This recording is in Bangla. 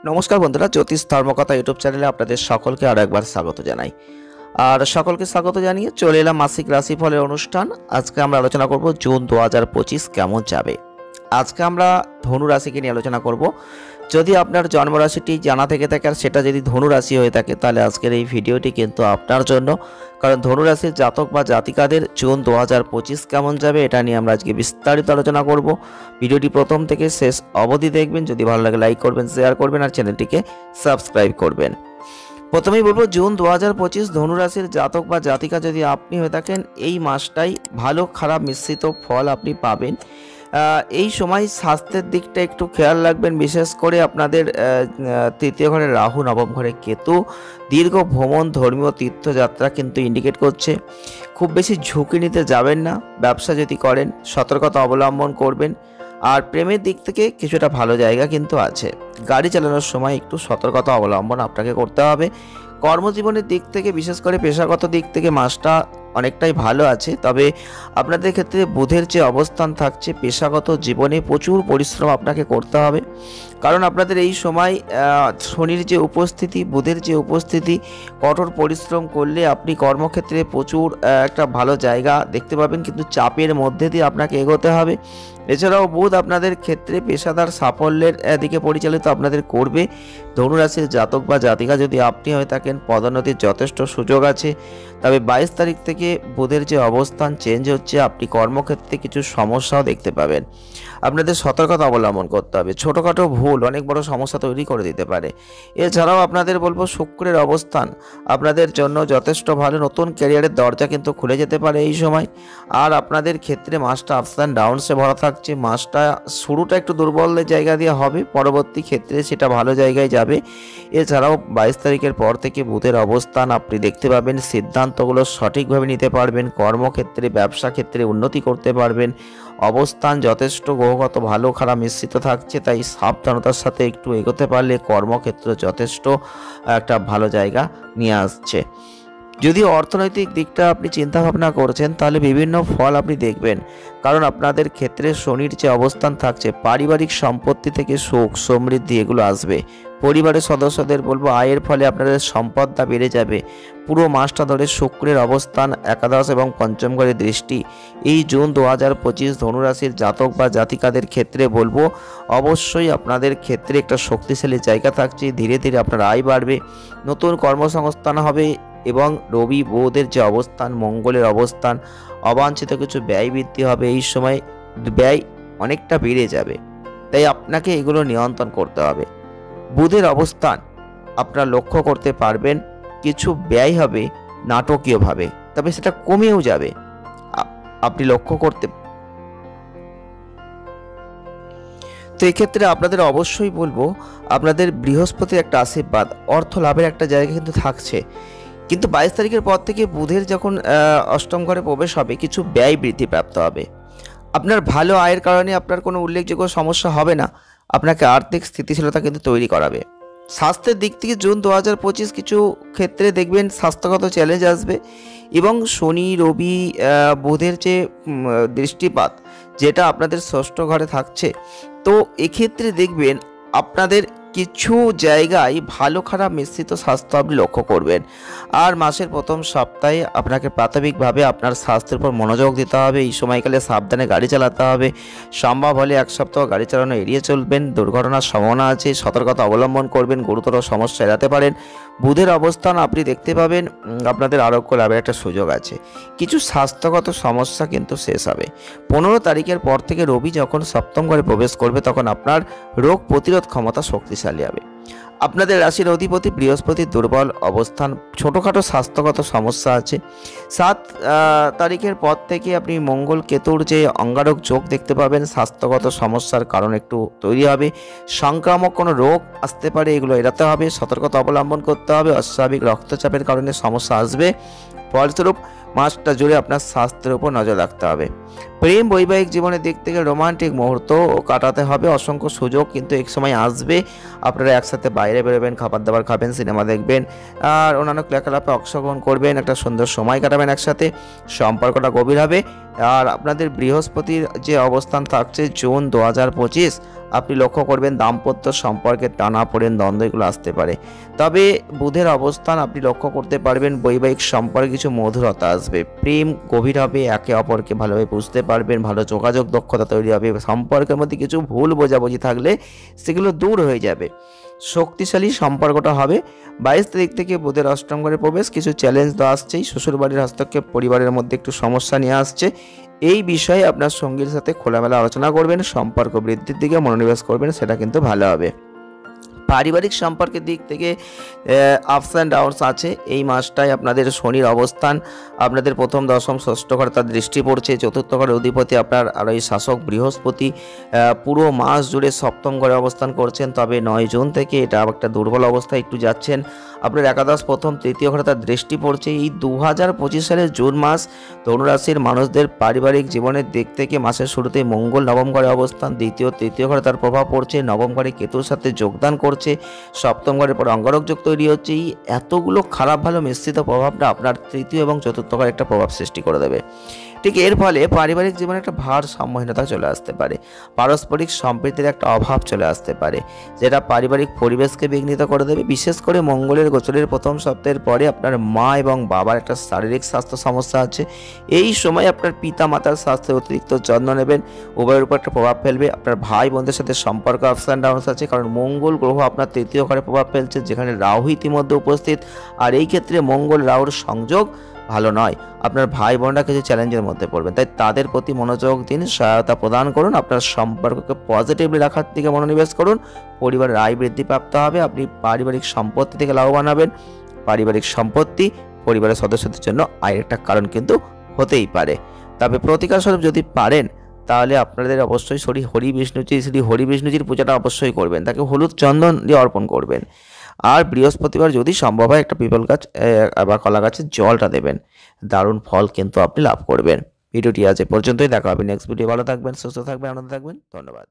নমস্কার বন্ধুরা, জ্যোতিষ ধর্মকথা ইউটিউব চ্যানেলে আপনাদের সকলকে আরও একবার স্বাগত জানাই। আর সকলকে স্বাগত জানিয়ে চলে এলাম মাসিক রাশিফলের অনুষ্ঠান। আজকে আমরা আলোচনা করব জুন 2025 কেমন যাবে। আজকে আমরা ধনু রাশিকে নিয়ে আলোচনা করব। যদি আপনার জন্মরাশিটি জানা থেকে থাকে আর সেটা যদি ধনু রাশি হয়ে থাকে তাহলে আজকের এই ভিডিওটি কিন্তু আপনার জন্য, কারণ ধনু রাশির জাতক বা জাতিকাদের জুন 2025 কেমন যাবে এটা নিয়ে আমরা আজকে বিস্তারিত আলোচনা করব। ভিডিওটি প্রথম থেকে শেষ অবধি দেখবেন। যদি ভালো লাগে লাইক করবেন, শেয়ার করবেন আর চ্যানেলটিকে সাবস্ক্রাইব করবেন। প্রথমেই বলবো, জুন 2025 ধনু রাশির জাতক বা জাতিকা যদি আপনি হয়ে থাকেন, এই মাসটাই ভালো খারাপ মিশ্রিত ফল আপনি পাবেন। এই সময় স্বাস্থ্যের দিকটা একটু খেয়াল রাখবেন, বিশেষ করে আপনাদের তৃতীয় ঘরে রাহু, নবম ঘরে কেতু, দীর্ঘ ভ্রমণ, ধর্মীয় তীর্থযাত্রা কিন্তু ইন্ডিকেট করছে। খুব বেশি ঝুঁকি নিতে যাবেন না। ব্যবসা যদি করেন সতর্কতা অবলম্বন করবেন। আর প্রেমের দিক থেকে কিছুটা ভালো জায়গা কিন্তু আছে। গাড়ি চালানোর সময় একটু সতর্কতা অবলম্বন আপনাকে করতে হবে। কর্মজীবনের দিক থেকে, বিশেষ করে পেশাগত দিক থেকে মাসটা অনেকটাই ভালো আছে। তবে আপনাদের ক্ষেত্রে বুধের যে অবস্থান থাকছে, পেশাগত জীবনে প্রচুর পরিশ্রম আপনাকে করতে হবে। কারণ আপনাদের এই সময় শনির যে উপস্থিতি, বুধের যে উপস্থিতি, কঠোর পরিশ্রম করলে আপনি কর্মক্ষেত্রে প্রচুর একটা ভালো জায়গা দেখতে পাবেন, কিন্তু চাপের মধ্যে দিয়ে আপনাকে এগোতে হবে। এছাড়াও বুধ আপনাদের ক্ষেত্রে পেশাদার সাফল্যের দিকে পরিচালিত আপনাদের করবে। ধনুরাশির জাতক বা জাতিকা যদি আপনি হয়ে থাকেন, পদোন্নতির যথেষ্ট সুযোগ আছে। তবে 22 তারিখ থেকে বুধের যে অবস্থান চেঞ্জ হচ্ছে, আপনি কর্মক্ষেত্রে কিছু সমস্যাও দেখতে পাবেন। আপনাদের সতর্কতা অবলম্বন করতে হবে। ছোটোখাটো ভুল অনেক বড় সমস্যা তৈরি করে দিতে পারে। এছাড়াও আপনাদের বলবো, শুক্রের অবস্থান আপনাদের জন্য যথেষ্ট ভালো। নতুন ক্যারিয়ারের দরজা কিন্তু খুলে যেতে পারে এই সময়। আর আপনাদের ক্ষেত্রে মাসটা আপস অ্যান্ড ডাউনসে ভরা থাকছে। মাসটা শুরুটা একটু দুর্বলের জায়গা দিয়ে হবে, পরবর্তী ক্ষেত্রে সেটা ভালো জায়গায় যাবে। এছাড়াও 22 তারিখের পর থেকে বুধের অবস্থান আপনি দেখতে পাবেন, সিদ্ধান্তগুলো সঠিকভাবে নিতে পারবেন। কর্মক্ষেত্রে, ব্যবসা ক্ষেত্রে উন্নতি করতে পারবেন। অবস্থান যথেষ্ট গ্রহগত ভালো খারাপ মিশ্রিত থাকছে, তাই সাবধানতার সাথে একটু এগোতে পারলে কর্মক্ষেত্রে যথেষ্ট একটা ভালো জায়গা নিয়ে আসছে। যদি অর্থনৈতিক দিকটা আপনি চিন্তা ভাবনা করছেন তাহলে বিভিন্ন ফল আপনি দেখবেন। কারণ আপনাদের ক্ষেত্রে শনির যে অবস্থান থাকছে, পারিবারিক সম্পত্তি থেকে সুখ সমৃদ্ধি এগুলো আসবে। পরিবারের সদস্যদের বলবো, আয়ের ফলে আপনাদের সম্পদটা বেড়ে যাবে। পুরো মাসটা ধরে শুক্রের অবস্থান, একাদশ এবং পঞ্চম ঘরের দৃষ্টি এই জুন 2025 ধনুরাশির জাতক বা জাতিকাদের ক্ষেত্রে বলবো, অবশ্যই আপনাদের ক্ষেত্রে একটা শক্তিশালী জায়গা থাকছে। ধীরে ধীরে আপনার আয় বাড়বে, নতুন কর্মসংস্থান হবে এবং রবি বুধের যে অবস্থান, মঙ্গলের অবস্থান, অবাঞ্ছিত কিছু ব্যয় বৃদ্ধি হবে। এই সময় ব্যয় অনেকটা বেড়ে যাবে, তাই আপনাকে এগুলো নিয়ন্ত্রণ করতে হবে। বুধের অবস্থান আপনারা লক্ষ্য করতে পারবেন, কিছু ব্যয় হবে নাটকীয়ভাবে, তবে সেটা কমেও যাবে। আপনি লক্ষ্য করতে, তো এক্ষেত্রে আপনাদের অবশ্যই বলবো, আপনাদের বৃহস্পতির একটা আশীর্বাদ, অর্থ লাভের একটা জায়গা কিন্তু থাকছে। কিন্তু 22 তারিখের পর থেকে বুধের যখন অষ্টম ঘরে প্রবেশ হবে, কিছু ব্যয় বৃদ্ধি প্রাপ্ত হবে। আপনার ভালো আয়ের কারণে আপনার কোনো উল্লেখযোগ্য সমস্যা হবে না, আপনাকে আর্থিক স্থিতিশীলতা কিন্তু তৈরি করাবে। স্বাস্থ্যের দিক থেকে জুন 2025 কিছু ক্ষেত্রে দেখবেন স্বাস্থ্যগত চ্যালেঞ্জ আসবে। এবং শনি, রবি, বুধের যে দৃষ্টিপাত যেটা আপনাদের ষষ্ঠ ঘরে থাকছে, তো এক্ষেত্রে দেখবেন আপনাদের কিছু জায়গায় ভালো খারাপ মিশ্রিত স্বাস্থ্য আপনি লক্ষ্য করবেন। আর মাসের প্রথম সপ্তাহে আপনাকে প্রাথমিকভাবে আপনার স্বাস্থ্যের উপর মনোযোগ দিতে হবে। এই সময়কালে সাবধানে গাড়ি চালাতে হবে। সম্ভব হলে 1 সপ্তাহ গাড়ি চালানো এড়িয়ে চলবেন। দুর্ঘটনার সম্ভাবনা আছে, সতর্কতা অবলম্বন করবেন, গুরুতর সমস্যা এড়াতে পারেন। বুধের অবস্থান আপনি দেখতে পাবেন, আপনাদের আরোগ্য লাভের একটা সুযোগ আছে। কিছু স্বাস্থ্যগত সমস্যা কিন্তু শেষ হবে। 15 তারিখের পর থেকে রবি যখন সপ্তম ঘরে প্রবেশ করবে, তখন আপনার রোগ প্রতিরোধ ক্ষমতা শক্তিশালী হবে। আপনাদের রাশির অধিপতি বৃহস্পতির দুর্বল অবস্থান, ছোটোখাটো স্বাস্থ্যগত সমস্যা আছে। 7 তারিখের পর থেকে আপনি মঙ্গল কেতুর যে অঙ্গারক যোগ দেখতে পাবেন, স্বাস্থ্যগত সমস্যার কারণ একটু তৈরি হবে। সংক্রামক কোনো রোগ আসতে পারে, এগুলো এড়াতে হবে, সতর্কতা অবলম্বন করতে হবে। অস্বাভাবিক রক্তচাপের কারণে সমস্যা আসবে। ফলস্বরূপ মাসটা জুড়ে আপনার স্বাস্থ্যের উপর নজর রাখতে হবে। প্রেম বৈবাহিক জীবনের দিক থেকে রোমান্টিক মুহূর্ত কাটাতে হবে। অসংখ্য সুযোগ কিন্তু এক সময় আসবে। আপনারা একসাথে বাইরে বেরোবেন, খাবার দাবার খাবেন, সিনেমা দেখবেন আর অন্যান্য ক্রিয়াকলাপে অংশগ্রহণ করবেন। একটা সুন্দর সময় কাটাবেন একসাথে, সম্পর্কটা গভীর হবে। আর আপনাদের বৃহস্পতির যে অবস্থান থাকছে জুন 2025, আপনি লক্ষ্য করবেন দাম্পত্য সম্পর্কে টানাপোড়েন দ্বন্দ্ব এগুলো আসতে পারে। তবে বুধের অবস্থান আপনি লক্ষ্য করতে পারবেন বৈবাহিক সম্পর্কে কিছু মধুরতা আসবে, প্রেম গভীর হবে, একে অপরকে ভালোভাবে বুঝতে পারবেন, ভালো যোগাযোগ দক্ষতা তৈরি হবে, সম্পর্কের মধ্যে কিছু ভুল বোঝাবুঝি থাকলে সেগুলো দূর হয়ে যাবে, শক্তিশালী সম্পর্কটা হবে। 22 তারিখ থেকে বুধের অষ্টম ঘরে প্রবেশ, কিছু চ্যালেঞ্জ তো আসছেই, শ্বশুরবাড়ির হস্তক্ষেপ পরিবারের মধ্যে একটু সমস্যা নিয়ে আসছে। এই বিষয়ে আপনার সঙ্গীর সাথে খোলামেলা আলোচনা করবেন, সম্পর্ক বৃদ্ধির দিকে মনোনিবেশ করবেন, সেটা কিন্তু ভালো হবে। পারিবারিক সম্পর্কের দিক থেকে আপস অ্যান্ড ডাউনস আছে। এই মাসটায় আপনাদের শনির অবস্থান, আপনাদের প্রথম দশম ষষ্ঠ ঘরে তার দৃষ্টি পড়ছে, চতুর্থ ঘরের অধিপতি আপনার আর এই শাসক বৃহস্পতি পুরো মাস জুড়ে সপ্তম ঘরে অবস্থান করছেন। তবে 9 জুন থেকে এটা একটা দুর্বল অবস্থায় একটু যাচ্ছেন। আপনার একাদশ প্রথম তৃতীয় ঘরে তার দৃষ্টি পড়ছে। এই 2025 সালের জুন মাস ধনুরাশির মানুষদের পারিবারিক জীবনের দিক থেকে মাসের শুরুতেই মঙ্গল নবম ঘরে অবস্থান, দ্বিতীয় তৃতীয় ঘরে তার প্রভাব পড়ছে, নবম ঘরে কেতুর সাথে যোগদান করছে, সপ্তম ঘরের পর অঙ্গারক যোগ তৈরি হচ্ছে। এই এতগুলো খারাপ ভালো মিশ্রিত প্রভাবটা আপনার তৃতীয় এবং চতুর্থ ঘরে একটা প্রভাব সৃষ্টি করে দেবে। ঠিক এর ফলে পারিবারিক জীবনে একটা ভারসাম্যহীনতা চলে আসতে পারে, পারস্পরিক সম্প্রীতির একটা অভাব চলে আসতে পারে, যেটা পারিবারিক পরিবেশকে বিঘ্নিত করে দেবে। বিশেষ করে মঙ্গলের গোচরের প্রথম সপ্তাহের পরে আপনার মা এবং বাবার একটা শারীরিক স্বাস্থ্য সমস্যা আছে। এই সময় আপনার পিতা মাতার স্বাস্থ্যের অতিরিক্ত যত্ন নেবেন, উভয়ের উপর একটা প্রভাব ফেলবে। আপনার ভাই বোনদের সাথে সম্পর্ক আপস অ্যান্ড ডাউনস আছে, কারণ মঙ্গল গ্রহ আপনার তৃতীয় ঘরে প্রভাব ফেলছে, যেখানে রাহু ইতিমধ্যে উপস্থিত। আর এই ক্ষেত্রে মঙ্গল রাহুর সংযোগ ভালো নয়। আপনার ভাই বোনরা কিছু চ্যালেঞ্জের মধ্যে পড়বেন, তাই তাদের প্রতি মনোযোগ দিন, সহায়তা প্রদান করুন, আপনার সম্পর্ককে পজিটিভলি রাখার দিকে মনোনিবেশ করুন। পরিবারের আয় বৃদ্ধি প্রাপ্ত হবে, আপনি পারিবারিক সম্পত্তি থেকে লাভবান হবেন। পারিবারিক সম্পত্তি পরিবারের সদস্যদের জন্য আয়ের একটা কারণ কিন্তু হতেই পারে। তবে প্রতিকার স্বরূপ যদি পারেন তাহলে আপনাদের অবশ্যই শ্রী হরি বিষ্ণুজির পূজাটা অবশ্যই করবেন, তাকে হলুদ চন্দন দিয়ে অর্পণ করবেন। আর বৃহস্পতিবার যদি সম্ভব হয় একটা পিপল গাছ বা কলা গাছের জলটা দেবেন, দারুণ ফল কিন্তু আপনি লাভ করবেন। ভিডিওটি আজ এ পর্যন্তই, দেখা হবে নেক্সট ভিডিও। ভালো থাকবেন, সুস্থ থাকবেন, আনন্দ থাকবেন, ধন্যবাদ।